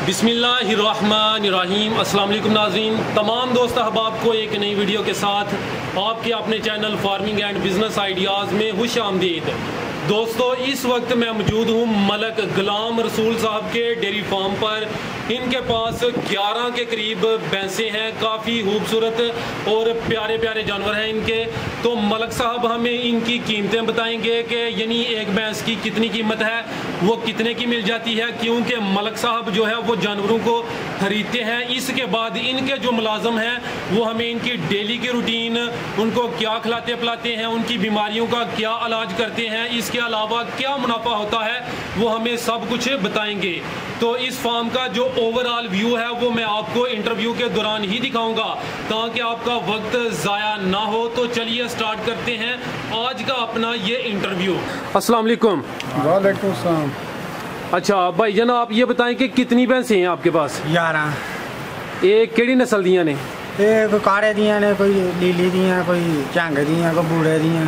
बिस्मिल्लाहिर्रहमानिर्रहीम। अस्सलाम वालेकुम नाज़रीन, तमाम दोस्त अहबाब को एक नई वीडियो के साथ आपके अपने channel farming and business ideas में खुश आमदीद। दोस्तों, इस वक्त मैं मौजूद हूँ मलक गुलाम रसूल साहब के डेयरी फार्म पर। इनके पास 11 के करीब भैंसें हैं, काफ़ी खूबसूरत और प्यारे प्यारे जानवर हैं इनके। तो मलक साहब हमें इनकी कीमतें बताएंगे कि यानी एक भैंस की कितनी कीमत है, वो कितने की मिल जाती है, क्योंकि मलक साहब जो है वो जानवरों को खरीदते हैं। इसके बाद इनके जो मुलाजम हैं वो हमें इनकी डेली की रूटीन, उनको क्या खिलाते पिलाते हैं, उनकी बीमारियों का क्या इलाज करते हैं, इसके अलावा क्या मुनाफा होता है, वो हमें सब कुछ बताएंगे। तो इस फार्म का जो ओवरऑल व्यू है वो मैं आपको इंटरव्यू के दौरान ही दिखाऊंगा ताकि आपका वक्त ज़ाया ना हो। तो चलिए स्टार्ट करते हैं आज का अपना ये इंटरव्यू। अस्सलाम वालेकुम। वालेकुम सलाम। अच्छा भाईजान, आप ये बताएं कि कितनी भैंसें हैं आपके पास? 11। ये केड़ी नस्ल दियां ने? ये कोई काड़े दियां ने, कोई लीली दियां, कोई झंग दियां, कोई बूढ़े दियां।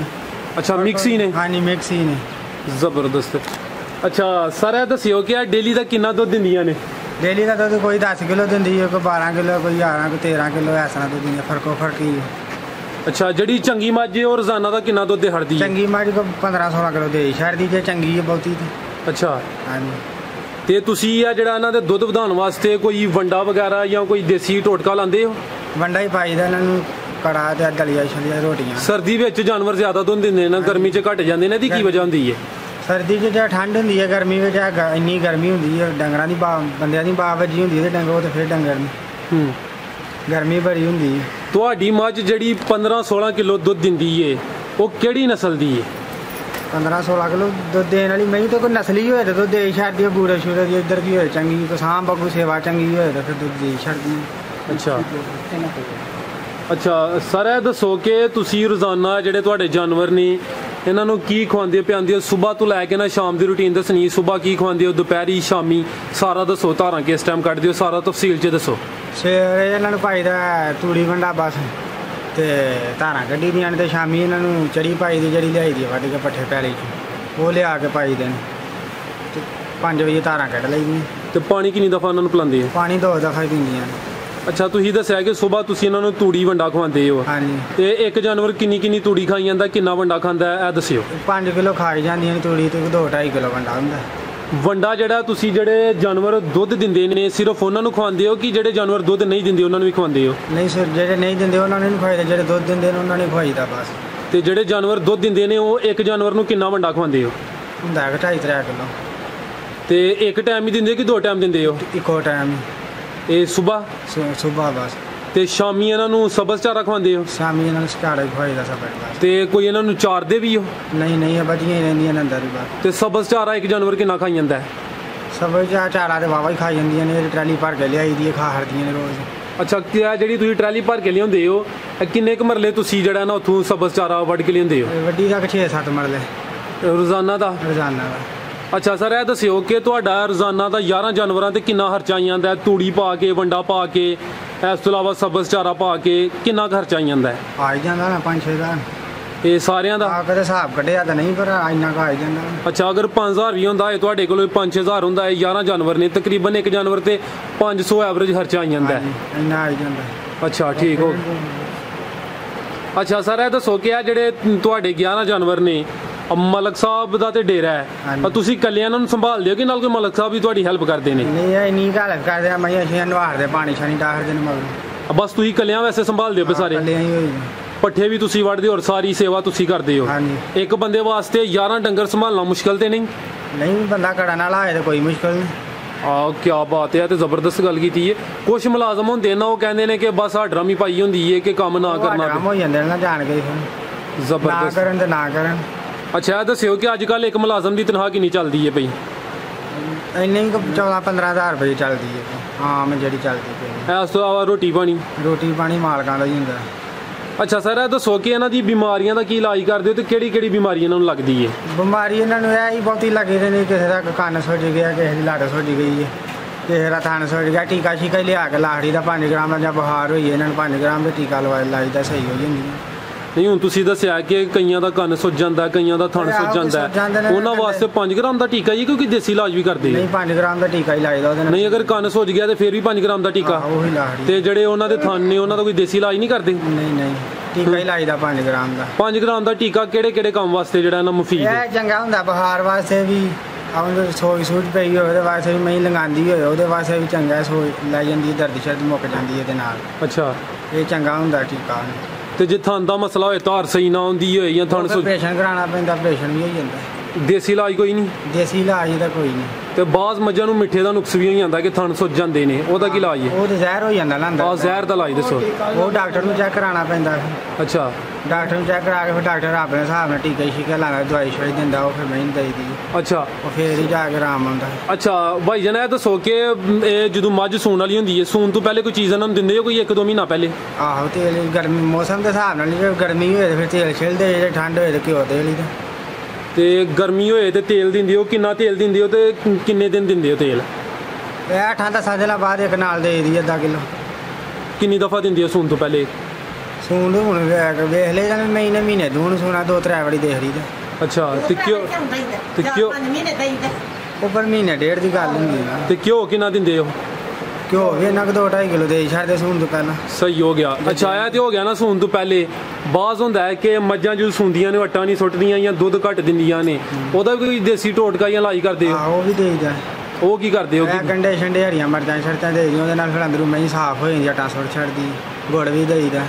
अच्छा, मिक्स ही ने? हाँ जी, मिक्स ही ने। जबरदस्त। अच्छा सर, ये दसियो कि डेली का कितना दुध दिंदियां ने? डेली का दुध कोई 10 किलो दिंदी है, कोई 12 किलो, कोई 11, कोई 13 किलो, इस तरह दुध दिंदी, फर्को फर्क ही है। अच्छा, जड़ी चंगी मੱਝ है और रोजाना का कितना दुध हड़दी है? चंगी मੱਝ को 15-16 किलो दे छड़दी जे चंगी है बहुती थी। अच्छा हाँ जी। ਤੇ ਤੁਸੀਂ ਇਹ ਜਿਹੜਾ ਇਹਨਾਂ ਦੇ ਦੁੱਧ ਵਧਾਉਣ ਵਾਸਤੇ ਕੋਈ ਵੰਡਾ ਵਗੈਰਾ ਜਾਂ ਕੋਈ ਦੇਸੀ ਟੋਟਕਾ ਲਾਉਂਦੇ ਹੋ? ਵੰਡਾ ਹੀ ਪਾਈਦਾ ਇਹਨਾਂ ਨੂੰ, ਕੜਾ ਤੇ ਦਲੀਆ ਛਲੀਆਂ ਰੋਟੀਆਂ। ਸਰਦੀ ਵਿੱਚ ਜਾਨਵਰ ਜ਼ਿਆਦਾ ਦੁੱਧ ਦਿੰਦੇ ਨੇ, ਗਰਮੀ 'ਚ ਘਟ ਜਾਂਦੇ ਨੇ, ਇਹਦੀ ਕੀ ਵਜ੍ਹਾ ਹੁੰਦੀ ਹੈ? ਸਰਦੀ 'ਚ ਜਾਂ ਠੰਡ ਹੁੰਦੀ ਹੈ, ਗਰਮੀ ਵਿੱਚ ਇੰਨੀ ਗਰਮੀ ਹੁੰਦੀ ਹੈ, ਡੰਗਰਾਂ ਦੀ ਬੰਦਿਆਂ ਦੀ ਬਾਹ ਵੱਜੀ ਹੁੰਦੀ ਹੈ, ਤੇ ਡੰਗਰ ਤੇ ਫਿਰ ਡੰਗਰ ਨੂੰ ਗਰਮੀ ਬੜੀ ਹੁੰਦੀ ਹੈ। ਤੁਹਾਡੀ ਮੱਝ ਜਿਹੜੀ 15-16 ਕਿਲੋ ਦੁੱਧ ਦਿੰਦੀ ਏ, ਉਹ ਕਿਹੜੀ ਨਸਲ ਦੀ ਏ? 15-16 किलो दुध देने वाली मैं तो कोई नस्ली होए तो दुध दे छड़दी, बूढ़े शूरे दी इधर की होए चंगी, तो साम बगू सेवा चंगी होए तो फिर दुध दे छड़दी। अच्छा अच्छा सर, ਇਹ ਦੱਸੋ ਕਿ ਤੁਸੀਂ ਰੋਜ਼ਾਨਾ ਜਿਹੜੇ ਤੁਹਾਡੇ ਜਾਨਵਰ ਨੇ ਇਹਨਾਂ ਨੂੰ ਕੀ ਖਵਾਉਂਦੇ ਪਿਆਉਂਦੇ ਹੋ? ਸਵੇਰ ਤੋਂ ਲੈ ਕੇ ਨਾ ਸ਼ਾਮ ਦੀ ਰੂਟੀਨ ਦੱਸਣੀ, ਸਵੇਰ ਕੀ ਖਵਾਉਂਦੇ ਹੋ, ਦੁਪਹਿਰੀ, ਸ਼ਾਮੀ, ਸਾਰਾ ਦੱਸੋ। ਧਾਰਾਂ ਕਿਸ ਟਾਈਮ ਕੱਢਦੇ ਹੋ, ਸਾਰਾ ਤਫਸੀਲ 'ਚ ਦੱਸੋ। ਸਵੇਰੇ ਇਹਨਾਂ ਨੂੰ ਪਾਈਦਾ ਤੂੜੀ ਵੰਡਾ ਬਸ, ਤੇ ਧਾਰਾਂ ਕੱਢੀ ਦੀਆਂ ਨੇ, ਤੇ ਸ਼ਾਮੀ ਇਹਨਾਂ ਨੂੰ ਚੜੀ ਪਾਈ ਦੀ, ਜਿਹੜੀ ਲਿਆਈ ਦੀ ਵੱਢ ਕੇ ਪੱਠੇ ਪੈਲੀ 'ਚ ਉਹ ਲਿਆ ਕੇ ਪਾਈ ਦੇ ਨੇ, ਤੇ 5 ਵਜੇ ਧਾਰਾਂ ਕੱਢ ਲਈਦੀਆਂ। ਤੇ ਪਾਣੀ ਕਿੰਨੀ ਦਫਾ ਇਹਨਾਂ ਨੂੰ ਪਿਲਾਉਂਦੇ ਹੋ? ਪਾਣੀ 2 ਦਫਾ ਹੀ ਦਿੰਦੀਆਂ ਨੇ। ਅੱਛਾ, ਤੁਸੀਂ ਦੱਸਿਆ ਕਿ ਸਵੇਰ ਤੁਸੀਂ ਇਹਨਾਂ ਨੂੰ ਤੂੜੀ ਵੰਡਾ ਖਵਾਉਂਦੇ ਹੋ। ਹਾਂਜੀ। ਤੇ ਇੱਕ ਜਾਨਵਰ ਕਿੰਨੀ ਤੂੜੀ ਖਾਈ ਜਾਂਦਾ, ਕਿੰਨਾ ਵੰਡਾ ਖਾਂਦਾ ਹੈ, ਇਹ ਦੱਸਿਓ। 5 ਕਿਲੋ ਖਾਈ ਜਾਂਦੀਆਂ ਨੇ ਤੂੜੀ, ਤੇ 2-2.5 ਕਿਲੋ ਵੰਡਾ ਹੁੰਦਾ। ਵੰਡਾ ਜਿਹੜਾ ਤੁਸੀਂ ਜਿਹੜੇ ਜਾਨਵਰ ਦੁੱਧ ਦਿੰਦੇ ਨੇ ਸਿਰਫ ਉਹਨਾਂ ਨੂੰ ਖਵਾਉਂਦੇ ਹੋ ਕਿ ਜਿਹੜੇ ਜਾਨਵਰ ਦੁੱਧ ਨਹੀਂ ਦਿੰਦੇ ਉਹਨਾਂ ਨੂੰ ਵੀ ਖਵਾਉਂਦੇ ਹੋ? ਨਹੀਂ ਸਰ, ਜਿਹੜੇ ਨਹੀਂ ਦਿੰਦੇ ਉਹਨਾਂ ਨੂੰ ਨਹੀਂ ਖਵਾਈਦਾ, ਜਿਹੜੇ ਦੁੱਧ ਦਿੰਦੇ ਨੇ ਉਹਨਾਂ ਨੂੰ ਖਵਾਈਦਾ ਬਸ। ਤੇ ਜਿਹੜੇ ਜਾਨਵਰ ਦੁੱਧ ਦਿੰਦੇ ਨੇ ਉਹ ਇੱਕ ਜਾਨਵਰ ਨੂੰ ਕਿੰਨਾ ਵੰਡਾ ਖਵਾਉਂਦੇ ਹੋ? ਹੁੰਦਾ 2.5-3 ਕਿਲੋ। ਤੇ ਇੱਕ ਟਾਈਮ ਹੀ ਦਿੰਦੇ ਕਿ 2 ਟਾਈਮ ਦਿੰਦੇ ਹੋ? ਇੱਕੋ ਟਾਈਮ। ਇਹ ਸਵੇਰ ਬਸ। ਤੇ ਸ਼ਾਮੀ ਇਹਨਾਂ ਨੂੰ ਸਬਜ਼ ਚਾਰਾ ਖਵਾਉਂਦੇ ਹੋ? ਸ਼ਾਮੀ ਇਹਨਾਂ ਨੂੰ ਚਾਰਾ ਖਵਾਈਦਾ ਸਬਜ਼ ਬਸ। ਤੇ ਕੋਈ ਇਹਨਾਂ ਨੂੰ ਚਾਰਦੇ ਵੀ ਹੋ? ਨਹੀਂ, ਬੱਚੀਆਂ ਹੀ ਰਹਿੰਦੀਆਂ ਨੇ ਅੰਦਰ ਹੀ ਬਸ। ਤੇ ਸਬਜ਼ ਚਾਰਾ ਇੱਕ ਜਾਨਵਰ ਕਿੰਨਾ ਖਾਈ ਜਾਂਦਾ ਹੈ? ਸਬਜ਼ ਚਾਰਾ ਤੇ ਵਾਵਾ ਹੀ ਖਾਈ ਜਾਂਦੀਆਂ ਨੇ, ਟਰਾਲੀ ਭਰ ਕੇ ਲਿਆਈ ਦੀ ਖਾ ਹਰਦੀਆਂ ਨੇ ਰੋਜ਼। ਅੱਛਾ, ਜਿਹੜੀ ਤੁਸੀਂ ਟਰਾਲੀ ਭਰ ਕੇ ਲਿਆਉਂਦੇ ਹੋ, ਕਿੰਨੇ ਕੁ ਮਰਲੇ ਤੁਸੀਂ ਜਿਹੜਾ ਨਾ ਉੱਥੋਂ ਸਬਜ਼ ਚਾਰਾ ਵੱਢ ਕੇ ਲਿਆਉਂਦੇ ਹੋ? ਵੱਡੀ ਤੱਕ 6-7 ਮਰਲੇ ਰੋਜ਼ਾਨਾ ਦਾ? ਰੋਜ਼ਾਨਾ ਦਾ। ਅੱਛਾ ਸਰ, ਇਹ ਦੱਸਿਓ ਕਿ ਤੁਹਾਡਾ ਰੋਜ਼ਾਨਾ ਦਾ 11 ਜਾਨਵਰਾਂ ਤੇ ਕਿੰਨਾ ਖਰਚਾ ਆ ਜਾਂਦਾ ਹੈ? ਤੂੜੀ ਪਾ ਕੇ, ਵੰਡਾ ਪਾ ਕੇ, ਇਸ ਤੋਂ ਇਲਾਵਾ ਸਬਜ਼ ਚਾਰਾ ਪਾ ਕੇ ਕਿੰਨਾ ਖਰਚਾ ਆ ਜਾਂਦਾ ਹੈ? ਆ ਜਾਂਦਾ ਨਾ 5-6 ਦਾ। ਇਹ ਸਾਰਿਆਂ ਦਾ? ਕਦੇ ਹਿਸਾਬ ਕੱਢਿਆ ਤਾਂ ਨਹੀਂ, ਪਰ ਇੰਨਾ ਕੁ ਆ ਜਾਂਦਾ। ਅੱਛਾ, ਅਗਰ 5000 ਵੀ ਹੁੰਦਾ ਹੈ ਤੁਹਾਡੇ ਕੋਲ, 5-6000 ਹੁੰਦਾ ਹੈ, 11 ਜਾਨਵਰ ਨੇ, ਤਕਰੀਬਨ ਇੱਕ ਜਾਨਵਰ ਤੇ 500 ਐਵਰੇਜ ਖਰਚਾ ਆ ਜਾਂਦਾ ਹੈ। ਇੰਨਾ ਆ ਜਾਂਦਾ। ਅੱਛਾ ਠੀਕ ਹੋ। ਅੱਛਾ ਸਰ, ਇਹ ਦੱਸੋ ਕਿ ਇਹ ਜਿਹੜੇ ਤੁਹਾਡੇ 11 ਜਾਨਵਰ ਨੇ, ਮਲਕ ਸਾਹਿਬ ਦਾ ਤੇ ਡੇਰਾ ਹੈ, ਤੁਸੀਂ ਇਕੱਲਿਆਂ ਇਹਨਾਂ ਨੂੰ ਸੰਭਾਲਦੇ ਹੋ ਕਿ ਨਾਲ ਕੋਈ ਮਲਕ ਸਾਹਿਬ ਵੀ ਤੁਹਾਡੀ ਹੈਲਪ ਕਰਦੇ ਨੇ? ਨਹੀਂ, ਇਹ ਨਹੀਂ ਹੈਲਪ ਕਰਦੇ ਆ, ਮੈਂ ਅਸੀਂ ਨਵਾਰਦੇ, ਪਾਣੀ ਛਾਣੀ ਡਾਹਦੇ ਨੇ ਮਗਰ। ਬਸ ਤੁਸੀਂ ਇਕੱਲਿਆਂ ਵੈਸੇ ਸੰਭਾਲਦੇ ਹੋ ਸਾਰੇ? ਇਕੱਲਿਆਂ ਹੀ ਹੋਈ। ਪੱਠੇ ਵੀ ਤੁਸੀਂ ਵੱਢਦੇ ਹੋ ਔਰ ਸਾਰੀ ਸੇਵਾ ਤੁਸੀਂ ਕਰਦੇ ਹੋ? ਹਾਂਜੀ। ਇੱਕ ਬੰਦੇ ਵਾਸਤੇ 11 ਡੰਗਰ ਸੰਭਾਲਣਾ ਮੁਸ਼ਕਲ ਤੇ ਨਹੀਂ? ਨਹੀਂ, ਬੰਦਾ ਘੜਾ ਨਾਲ ਆਏ ਤਾਂ ਕੋਈ ਮੁਸ਼ਕਲ ਨਹੀਂ। ਆਹ ਕੀ ਬਾਤ ਹੈ, ਤੇ ਜ਼ਬਰਦਸਤ ਗੱਲ ਕੀਤੀ ਹੈ। ਕੁਝ ਮੁਲਾਜ਼ਮ ਹੁੰਦੇ ਨਾ, ਉਹ ਕਹਿੰਦੇ ਨੇ ਕਿ ਬਸ ਹਾਡਰਾਮੀ ਪਾਈ ਹੁੰਦੀ ਹੈ ਕਿ ਕੰਮ ਨਾ ਕਰਨਾ ਹੋ ਜਾਂਦੇ ਨਾ ਜਾਣ ਕੇ, ਜ਼ਬਰਦਸਤ ਕਰਨ ਤੇ ਨਾ ਕਰਨ। ਅੱਛਾ, ਇਹ ਦੱਸਿਓ ਕਿ ਅੱਜ ਕੱਲ ਇੱਕ ਮੁਲਾਜ਼ਮ ਦੀ ਤਨਖਾਹ ਕਿੰਨੀ ਚੱਲਦੀ ਹੈ ਪਈ? ਇੰਨੀ 14-15 ਹਜ਼ਾਰ ਰੁਪਏ ਚੱਲਦੀ ਹੈ ਆਮ ਜਿਹੜੀ ਚੱਲਦੀ ਪਈ। ਇਸ ਤੋਂ ਇਲਾਵਾ ਰੋਟੀ ਪਾਣੀ ਮਾਲਕਾਂ ਦਾ ਹੀ ਹੁੰਦਾ। ਅੱਛਾ ਸਰ, ਇਹ ਦੱਸੋ ਕਿ ਇਹਨਾਂ ਦੀ ਬਿਮਾਰੀਆਂ ਦਾ ਕੀ ਇਲਾਜ ਕਰਦੇ ਹੋ ਤੇ ਕਿਹੜੀ ਬਿਮਾਰੀ ਇਹਨਾਂ ਨੂੰ ਲੱਗਦੀ ਹੈ? ਬਿਮਾਰੀ ਇਹਨਾਂ ਨੂੰ ਇਹ ਹੀ ਬਹੁਤੀ ਲੱਗੀ ਰਹਿੰਦੀ, ਕਿਸੇ ਦਾ ਕੰਨ ਸੁੱਜ ਗਿਆ, ਕਿਸੇ ਦੀ ਲੱਤ ਸੁੱਜ ਗਈ ਹੈ, ਕਿਸੇ ਦਾ ਥਣ ਸੁੱਜ ਗਿਆ। ਟੀਕਾ ਸ਼ੀਕਾ ਲਿਆ ਕੇ ਲਾਹੜੀ ਦਾ 5 ਗ੍ਰਾਮ ਦਾ, ਜਾਂ ਬੁਖਾਰ ਹੋਈ ਇਹਨਾਂ ਨੂੰ 5 ਗ੍ਰਾਮ ਦਾ ਟੀਕਾ ਲਾਈਦਾ, ਸਹੀ ਹੋ ਜਾਂਦੀ ਹੈ। ਨਹੀਂ ਹੁਣ ਤੁਸੀਂ ਦੱਸਿਆ ਕਿ ਕਈਆਂ ਦਾ ਕੰਨ ਸੁੱਜ ਜਾਂਦਾ, ਕਈਆਂ ਦਾ ਥਣ ਸੁੱਜ ਜਾਂਦਾ ਹੈ, ਉਹਨਾਂ ਵਾਸਤੇ 5 ਗ੍ਰਾਮ ਦਾ ਟੀਕਾ ਜੀ ਕਿਉਂਕਿ ਦੇਸੀ ਇਲਾਜ ਵੀ ਕਰਦੇ ਨਹੀਂ 5 ਗ੍ਰਾਮ ਦਾ ਟੀਕਾ ਹੀ ਲਾਈਦਾ ਉਹਦੇ ਨਾਲ। ਨਹੀਂ ਅਗਰ ਕੰਨ ਸੁੱਜ ਗਿਆ ਤੇ ਫਿਰ ਵੀ 5 ਗ੍ਰਾਮ ਦਾ ਟੀਕਾ? ਉਹੀ ਲਾ ਰਹੀ। ਤੇ ਜਿਹੜੇ ਉਹਨਾਂ ਦੇ ਥਣ ਨੇ ਉਹਨਾਂ ਦਾ ਕੋਈ ਦੇਸੀ ਇਲਾਜ ਨਹੀਂ ਕਰਦੇ? ਨਹੀਂ ਟੀਕਾ ਹੀ ਲਾਈਦਾ 5 ਗ੍ਰਾਮ ਦਾ। 5 ਗ੍ਰਾਮ ਦਾ ਟੀਕਾ ਕਿਹੜੇ ਕੰਮ ਵਾਸਤੇ ਜਿਹੜਾ ਇਹਨਾਂ ਮੁਫੀਦ ਹੈ? ਇਹ ਚੰਗਾ ਹੁੰਦਾ ਬੁਖਾਰ ਵਾਸਤੇ ਵੀ, ਆਉਂਦੇ ਸੋਈ ਸੂਝ ਪਈ ਹੋਵੇ ਉਹਦੇ ਵਾਸਤੇ ਵੀ, ਮਈ ਲੰਗਾਉਂਦੀ ਹੋਵੇ ਉਹਦੇ ਵਾਸਤੇ ਵੀ ਚੰਗਾ, ਸੋਈ ਲੈ ਜਾਂਦੀ, ਦਰਦ ਸ਼ਰਦ ਮੁੱਕ ਜਾਂਦੀ ਇਹਦੇ ਨਾਲ। ਅੱਛਾ, ਇਹ ਚੰਗਾ ਹੁੰਦਾ ਟੀਕਾ। ਤੇ ਜੇ ਥਣ ਦਾ ਮਸਲਾ ਹੋਏ, ਧਾਰ ਸਹੀ ਨਾ ਹੁੰਦੀ ਹੋਏ ਜਾਂ ਥਣ ਆਪਰੇਸ਼ਨ ਕਰਾਉਣਾ ਪੈਂਦਾ, ਆਪਰੇਸ਼ਨ ਵੀ ਹੋ ਜਾਂਦਾ। ਦੇਸੀ ਇਲਾਜ ਕੋਈ ਨਹੀਂ? ਦੇਸੀ ਇਲਾਜ ਦਾ ਕੋਈ ਨਹੀਂ। ਤੇ ਬਾਜ਼ ਮੱਝਾਂ ਨੂੰ ਮਿੱਠੇ ਦਾ ਨੁਕਸ ਵੀ ਹੋ ਜਾਂਦਾ ਕਿ ਥਣ ਸੁੱਜ ਜਾਂਦੇ ਨੇ, ਉਹਦਾ ਕੀ ਇਲਾਜ ਹੈ? ਉਹ ਤੇ ਜ਼ਹਿਰ ਹੋ ਜਾਂਦਾ ਨਾ ਅੰਦਰ। ਜ਼ਹਿਰ ਦਾ ਇਲਾਜ ਦੱਸੋ। ਉਹ ਡਾਕਟਰ ਨੂੰ ਚੈੱਕ ਕਰਾਉਣਾ ਪੈਂਦਾ। ਅੱਛਾ, ਡਾਕਟਰ ਨੂੰ ਚੈੱਕ ਕਰਾ ਕੇ ਫਿਰ ਡਾਕਟਰ ਆਪਣੇ ਹਿਸਾਬ ਨਾਲ ਟੀਕਾ ਸ਼ੀਕਾ ਲਾਉਂਦਾ, ਦਵਾਈ ਸ਼ਵਾਈ ਦਿੰਦਾ, ਉਹ ਫਿਰ ਮੈਨੂੰ ਦੇਈਦੀ। ਅੱਛਾ, ਉਹ ਫਿਰ ਹੀ ਜਾ ਕੇ ਆਰਾਮ ਆਉਂਦਾ। ਅੱਛਾ ਭਾਈ ਜਾਨ, ਇਹ ਦੱਸੋ ਕਿ ਇਹ ਜਦੋਂ ਮੱਝ ਸੂਣ ਵਾਲੀ ਹੁੰਦੀ ਹੈ, ਸੂਣ ਤੋਂ ਪਹਿਲੇ ਕੋਈ ਚੀਜ਼ ਇਹਨਾਂ ਨੂੰ ਦਿੰਦੇ ਹੋ ਕੋਈ 1-2 ਮਹੀਨਾ ਪਹਿਲੇ? ਆਹੋ, ਤੇਲ ਗਰਮੀ ਮੌਸਮ ਦੇ ਹਿਸਾਬ ਨਾਲ, ਜੇ ਗਰਮੀ ਹੋਏ ਤਾਂ ਫਿਰ ਤੇਲ ਛਿਲਦੇ, ਜੇ ਠੰਡ ਹੋਏ ਤਾਂ ਘਿਓ ਤੇਲ ਹੀ। ਤੇ ਗਰਮੀ ਹੋਏ ਤੇ ਤੇਲ ਦਿੰਦੇ ਹੋ? ਕਿੰਨਾ ਤੇਲ ਦਿੰਦੇ ਹੋ ਤੇ ਕਿੰਨੇ ਦਿਨ ਦਿੰਦੇ ਹੋ ਤੇਲ? ਇਹ 8-10 ਦਿਨਾਂ ਬਾਅਦ ਇੱਕ ਨਾਲ ਦੇ ਦੀ ਅੱਧਾ ਕਿਲੋ। ਕਿੰਨੀ ਦਫਾ ਦਿੰਦੇ ਹੋ ਸੂਣ ਤੋਂ ਪਹਿਲੇ? ਸੂਣ ਨੂੰ ਹੁਣ ਵੇਖ ਲੈ ਜਾਂਦੇ, ਮਹੀਨੇ ਦੂਣ ਸੂਣਾ 2-3 ਵਾਰੀ ਦੇਖ ਲਈਦਾ। ਅੱਛਾ, ਤੇ ਘਿਓ ਉਹ ਪਰ ਮਹੀਨੇ ਡੇਢ ਦੀ ਗੱਲ ਹੁੰਦੀ ਨਾ। ਤੇ ਘਿਓ ਕਿੰਨਾ ਦਿੰਦੇ ਹੋ? ਘਿਓ ਵੀ ਇਹਨਾਂ 2-2.5 ਕਿਲੋ ਦੇ ਛੱਡਦੇ ਸੂਣ ਤੋਂ ਪਹਿਲਾਂ। ਸਹੀ ਹੋ ਗਿਆ। ਅੱਛਾ, ਆਇਆ ਤੇ ਹੋ ਗਿਆ ਨਾ ਸੂਣ ਤੋਂ ਪਹਿਲੇ। ਬਾਜ਼ ਹੁੰਦਾ ਹੈ ਕਿ ਮੱਝਾਂ ਜਦੋਂ ਸੂੰਦੀਆਂ ਨੇ ਆਟਾ ਨਹੀਂ ਸੁੱਟਦੀਆਂ ਜਾਂ ਦੁੱਧ ਘੱਟ ਦਿੰਦੀਆਂ ਨੇ, ਉਹਦਾ ਵੀ ਕੋਈ ਦੇਸੀ ਟੋਟਕਾ ਜਾਂ ਇਲਾਜ ਕਰਦੇ ਹੋ? ਉਹ ਵੀ ਦੇਈਦਾ। ਉਹ ਕੀ ਕਰਦੇ ਹੋ? ਗੰਡੇ ਛੰਡੇ ਹਰੀਆਂ ਮਿਰਚਾਂ ਛੜਤਾਂ ਦੇ ਦੀ, ਉਹਦੇ ਨਾਲ ਫਿਰ ਅੰਦਰੋਂ ਮਹੀਂ ਸਾਫ਼ ਹੋ ਜਾਂਦੀ, ਆਟਾ ਸੁੱਟ ਛੱਡਦੀ। ਗੁੜ ਵੀ ਦੇਈਦਾ।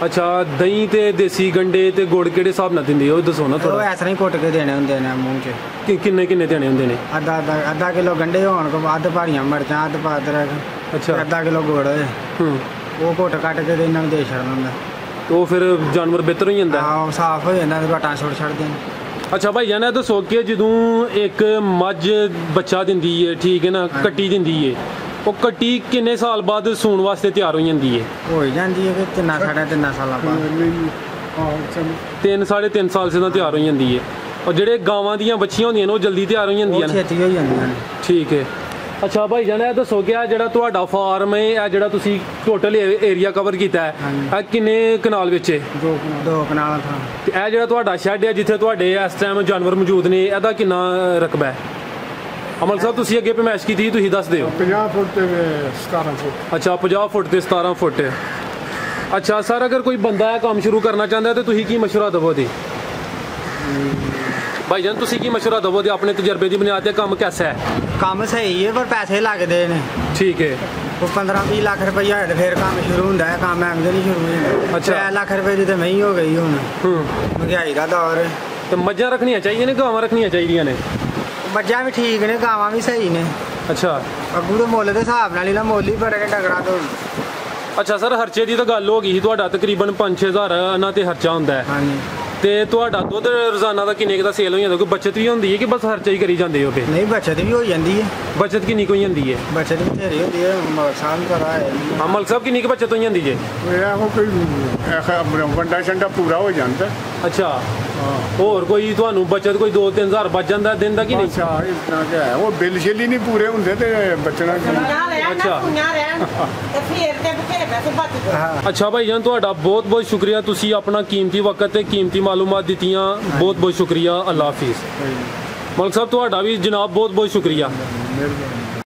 ਅੱਛਾ, ਦਹੀਂ ਤੇ ਦੇਸੀ ਗੰਡੇ ਤੇ ਗੁੜ ਕਿਹੜੇ ਹਿਸਾਬ ਨਾਲ ਦਿੰਦੇ ਹੋ ਦੱਸੋ ਨਾ ਥੋੜਾ? ਉਹ ਇਸ ਤਰ੍ਹਾਂ ਹੀ ਕੁੱਟ ਕੇ ਦੇਣੇ ਹੁੰਦੇ ਨੇ ਮੂੰਹ 'ਚ। ਕਿੰਨੇ ਦੇਣੇ ਹੁੰਦੇ ਨੇ? ਅੱਧਾ ਕਿਲੋ ਗੰਡੇ ਹੋਣ ਕੋ ਅੱਧ ਭਾਰੀਆਂ ਮਿਰਚਾਂ, ਅੱਧ ਪਾਦਰਕ। ਅੱਛਾ, ਅੱਧਾ ਕਿਲੋ ਗੁੜ ਹੋਏ, ਉਹ ਘੁੱਟ ਕੱਟ ਕੇ ਇਹਨਾਂ ਨੂੰ ਦੇ ਛੱਡਣਾ ਹੁੰਦਾ। ਉਹ ਫਿਰ ਜਾਨਵਰ ਬਿਹਤਰ ਹੋ ਜਾਂਦਾ? ਹਾਂ, ਸਾਫ਼ ਹੋ ਜਾਂਦਾ ਤੇ ਆਟਾ ਸੁੱਟ ਛੱਡਦੇ ਨੇ। ਅੱਛਾ ਭਾਈ ਜਾਨ, ਇਹ ਦੱਸੋ ਕਿ ਜਦੋਂ ਇੱਕ ਮੱਝ ਬੱਚਾ ਦਿੰਦੀ ਹੈ, ਠੀਕ ਹੈ ਨਾ, ਕੱਟੀ ਦਿੰਦੀ ਹੈ, ਉਹ ਕੱਟੀ ਕਿੰਨੇ ਸਾਲ ਬਾਅਦ ਸੂਣ ਵਾਸਤੇ ਤਿਆਰ ਹੋ ਜਾਂਦੀ ਹੈ? ਹੋ ਜਾਂਦੀ ਹੈ ਕਿ 3 ਸਾਲਾਂ ਬਾਅਦ। 3-3.5 ਸਾਲ ਸੇ ਤਾਂ ਤਿਆਰ ਹੋ ਜਾਂਦੀ ਹੈ। ਔਰ ਜਿਹੜੇ ਗਾਵਾਂ ਦੀਆਂ ਬੱਚੀਆਂ ਹੁੰਦੀਆਂ ਨੇ ਉਹ ਜਲਦੀ ਤਿਆਰ ਹੋ ਜਾਂਦੀਆਂ ਨੇ? ਛੇਤੀ ਹੋ ਜਾਂਦੀਆਂ ਨੇ। ਠੀਕ ਹੈ। ਅੱਛਾ ਭਾਈ ਜਾਨ, ਇਹ ਦੱਸੋ ਕਿ ਜਿਹੜਾ ਤੁਹਾਡਾ ਫਾਰਮ ਹੈ, ਇਹ ਜਿਹੜਾ ਤੁਸੀਂ ਟੋਟਲ ਏਰੀਆ ਕਵਰ ਕੀਤਾ ਹੈ, ਇਹ ਕਿੰਨੇ ਕਨਾਲ ਵਿੱਚ ਹੈ? 2 ਕਨਾਲ ਥਾਂ। ਤੇ ਇਹ ਜਿਹੜਾ ਤੁਹਾਡਾ ਸ਼ੈੱਡ ਹੈ ਜਿੱਥੇ ਤੁਹਾਡੇ ਇਸ ਟਾਈਮ ਜਾਨਵਰ ਮੌਜੂਦ ਨੇ, ਇਹਦਾ ਕਿੰਨਾ ਰਕਬਾ ਹੈ? ਅਮਲ ਸਾਹਿਬ ਤੁਸੀਂ ਅੱਗੇ ਪੇਮੈਸ਼ ਕੀਤੀ, ਤੁਸੀਂ ਦੱਸ ਦਿਓ। 50 ਫੁੱਟ ਤੇ 17 ਫੁੱਟ। ਅੱਛਾ, 50 ਫੁੱਟ ਤੇ 17 ਫੁੱਟ। ਅੱਛਾ ਸਰ, ਅਗਰ ਕੋਈ ਬੰਦਾ ਇਹ ਕੰਮ ਸ਼ੁਰੂ ਕਰਨਾ ਚਾਹੁੰਦਾ ਤਾਂ ਤੁਸੀਂ ਕੀ ਮਸ਼ਵਰਾ ਦੇਵੋਗੇ? ਭਾਈ ਜਾਨ, ਤੁਸੀਂ ਕੀ ਮਸ਼ਵਰਾ ਦੇਵੋਗੇ ਆਪਣੇ ਤਜਰਬੇ ਦੀ ਬੁਨਿਆਦ ਤੇ? ਕੰਮ ਕੈਸਾ ਹੈ? ਕੰਮ ਸਹੀ ਹੈ ਪਰ ਪੈਸੇ ਲੱਗਦੇ ਨੇ। ਠੀਕ ਹੈ। ਉਹ 15-20 ਲੱਖ ਰੁਪਈਆ ਹੋਏ ਤੇ ਫਿਰ ਕੰਮ ਸ਼ੁਰੂ ਹੁੰਦਾ ਹੈ। ਕੰਮ ਐਵੇਂ ਨਹੀਂ ਸ਼ੁਰੂ ਹੁੰਦਾ। ਅੱਛਾ, 3 ਲੱਖ ਰੁਪਏ ਦੀ ਤੇ ਮਹੀਂ ਹੋ ਗਈ ਹੁਣ। ਮਹਿੰਗਾਈ ਦਾ ਦੌਰ ਹੈ। ਤੇ ਮੱਝਾਂ ਰੱਖਣੀਆਂ ਚਾਹੀਦੀਆਂ ਨੇ, ਗਾਵਾਂ ਰੱਖਣੀਆਂ ਚਾਹੀਦੀਆਂ ਨੇ? ਮੱਝਾਂ ਵੀ ਠੀਕ ਨੇ, ਗਾਵਾਂ ਵੀ ਸਹੀ ਨੇ। ਅੱਛਾ, ਅੱਗੂ ਦੇ ਮੁੱਲ ਦੇ ਹਿਸਾਬ ਨਾਲ ਹੀ ਨਾ, ਮੁੱਲ ਹੀ ਬੜੇ ਨੇ ਡੰਗਰਾਂ ਤੋਂ। ਅੱਛਾ ਸਰ, ਖਰਚੇ ਦੀ ਤਾਂ ਗੱਲ ਹੋ ਗਈ ਸੀ। ਤੁਹਾਡਾ ਤਕਰੀਬਨ 5-6 ਹਜ਼ਾਰ ਇਹਨਾਂ ਤੇ ਖਰਚਾ ਹੁੰਦਾ ਹੈ। ਹਾਂਜੀ। ਤੇ ਤੁਹਾਡਾ ਦੁੱਧ ਰੋਜ਼ਾਨਾ ਦਾ ਕਿੰਨੇ ਦਾ ਸੇਲ ਹੋ ਜਾਂਦਾ? ਕੋਈ ਬੱਚਤ ਵੀ ਹੁੰਦੀ ਹੈ ਕਿ ਬਸ ਖਰਚਾ ਹੀ ਕਰੀ ਜਾਂਦੇ ਹੋ? ਨਹੀਂ, ਬੱਚਤ ਵੀ ਹੋ ਜਾਂਦੀ ਹੈ। ਬੱਚਤ ਕਿੰਨੀ ਕੋਈ ਹੁੰਦੀ ਹੈ? ਬੱਚਤ ਬਥੇਰੀ ਹੁੰਦੀ ਹੈ। ਸਾਲ ਕਰਾ ਹੈ। ਅਮਲ ਸਾਹਿਬ, ਕਿੰਨੀ ਕੁ ਬੱਚਤ ਹੋ ਜਾਂਦੀ ਜੇ? ਉਹ ਕੋਈ ਵੰਡਾ ਛੰਡਾ ਪੂਰਾ ਹੋ ਜਾਂਦਾ। ਅੱਛਾ, ਹੋਰ ਕੋਈ ਤੁਹਾਨੂੰ ਬਚਤ ਕੋਈ 2-3 ਹਜ਼ਾਰ ਬਚ ਜਾਂਦਾ ਦਿਨ ਦਾ ਕਿ ਨਹੀਂ? ਅੱਛਾ, ਇਤਨਾ ਕਿ ਹੈ। ਉਹ ਬਿੱਲ ਸ਼ਿੱਲ ਹੀ ਨਹੀਂ ਪੂਰੇ ਹੁੰਦੇ ਤੇ ਬਚਣਾ ਅੱਛਾ ਅੱਛਾ ਭਾਈ ਜਾਨ, ਤੁਹਾਡਾ ਬਹੁਤ ਬਹੁਤ ਸ਼ੁਕਰੀਆ। ਤੁਸੀਂ ਆਪਣਾ ਕੀਮਤੀ ਵਕਤ ਤੇ ਕੀਮਤੀ ਮਾਲੂਮਾਤ ਦਿੱਤੀਆਂ, ਬਹੁਤ ਬਹੁਤ ਸ਼ੁਕਰੀਆ। ਅੱਲਾ ਹਾਫਿਜ਼। ਮਲਕ ਸਾਹਿਬ, ਤੁਹਾਡਾ ਵੀ ਜਨਾਬ ਬਹੁਤ ਬਹੁਤ ਸ਼ੁਕਰੀਆ।